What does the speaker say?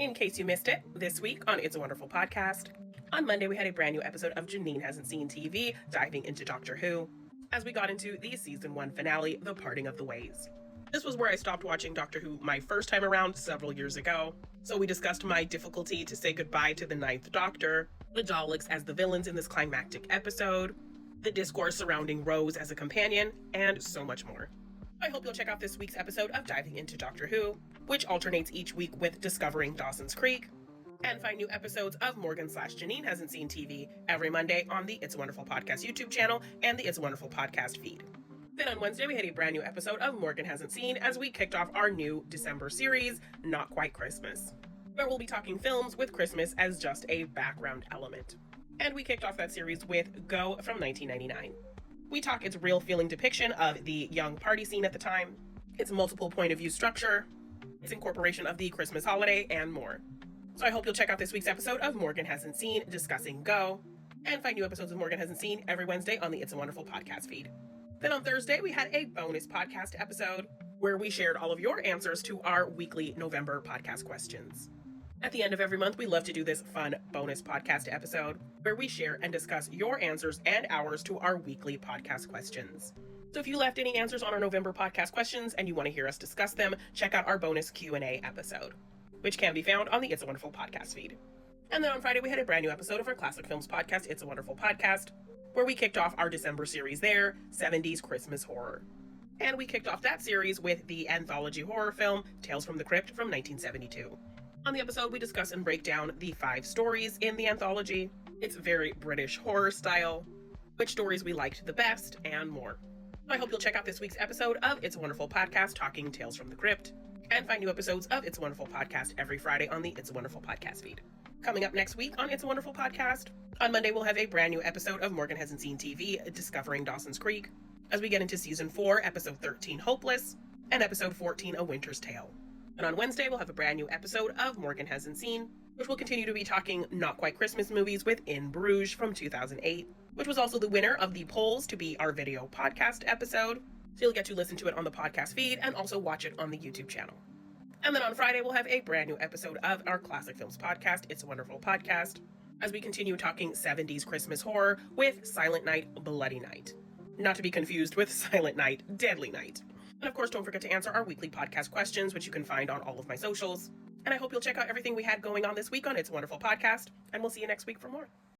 In case you missed it, this week on It's a Wonderful Podcast, on Monday we had a brand new episode of Janine Hasn't Seen TV, diving into Doctor Who, as we got into the season 1 finale, The Parting of the Ways. This was where I stopped watching Doctor Who my first time around several years ago, so we discussed my difficulty to say goodbye to the Ninth Doctor, the Daleks as the villains in this climactic episode, the discourse surrounding Rose as a companion, and so much more. I hope you'll check out this week's episode of Diving into Doctor Who, which alternates each week with Discovering Dawson's Creek, and find new episodes of Morgan/Janine Hasn't Seen TV every Monday on the It's a Wonderful Podcast YouTube channel and the It's a Wonderful Podcast feed. Then on Wednesday, we had a brand new episode of Morgan Hasn't Seen as we kicked off our new December series, Not Quite Christmas, where we'll be talking films with Christmas as just a background element. And we kicked off that series with Go from 1999. We talk its real feeling depiction of the young party scene at the time, its multiple point of view structure, its incorporation of the Christmas holiday, and more. So I hope you'll check out this week's episode of Morgan Hasn't Seen discussing Go, and find new episodes of Morgan Hasn't Seen every Wednesday on the It's a Wonderful Podcast feed. Then on Thursday, we had a bonus podcast episode where we shared all of your answers to our weekly November podcast questions. At the end of every month, we love to do this fun bonus podcast episode where we share and discuss your answers and ours to our weekly podcast questions. So if you left any answers on our November podcast questions and you want to hear us discuss them, check out our bonus Q&A episode, which can be found on the It's a Wonderful Podcast feed. And then on Friday, we had a brand new episode of our Classic Films podcast, It's a Wonderful Podcast, where we kicked off our December series there, 70s Christmas Horror. And we kicked off that series with the anthology horror film, Tales from the Crypt from 1972. On the episode, we discuss and break down the 5 stories in the anthology, its very British horror style, which stories we liked the best, and more. I hope you'll check out this week's episode of It's a Wonderful Podcast, talking Tales from the Crypt, and find new episodes of It's a Wonderful Podcast every Friday on the It's a Wonderful Podcast feed. Coming up next week on It's a Wonderful Podcast, on Monday we'll have a brand new episode of Morgan Hasn't Seen TV, Discovering Dawson's Creek, as we get into Season 4, Episode 13, Hopeless, and Episode 14, A Winter's Tale. And on Wednesday, we'll have a brand new episode of Morgan Hasn't Seen, which will continue to be talking Not Quite Christmas movies with In Bruges from 2008, which was also the winner of the polls to be our video podcast episode. So you'll get to listen to it on the podcast feed and also watch it on the YouTube channel. And then on Friday, we'll have a brand new episode of our Classic Films podcast, It's a Wonderful Podcast, as we continue talking 70s Christmas horror with Silent Night, Bloody Night. Not to be confused with Silent Night, Deadly Night. And of course, don't forget to answer our weekly podcast questions, which you can find on all of my socials. And I hope you'll check out everything we had going on this week on It's a Wonderful Podcast, and we'll see you next week for more.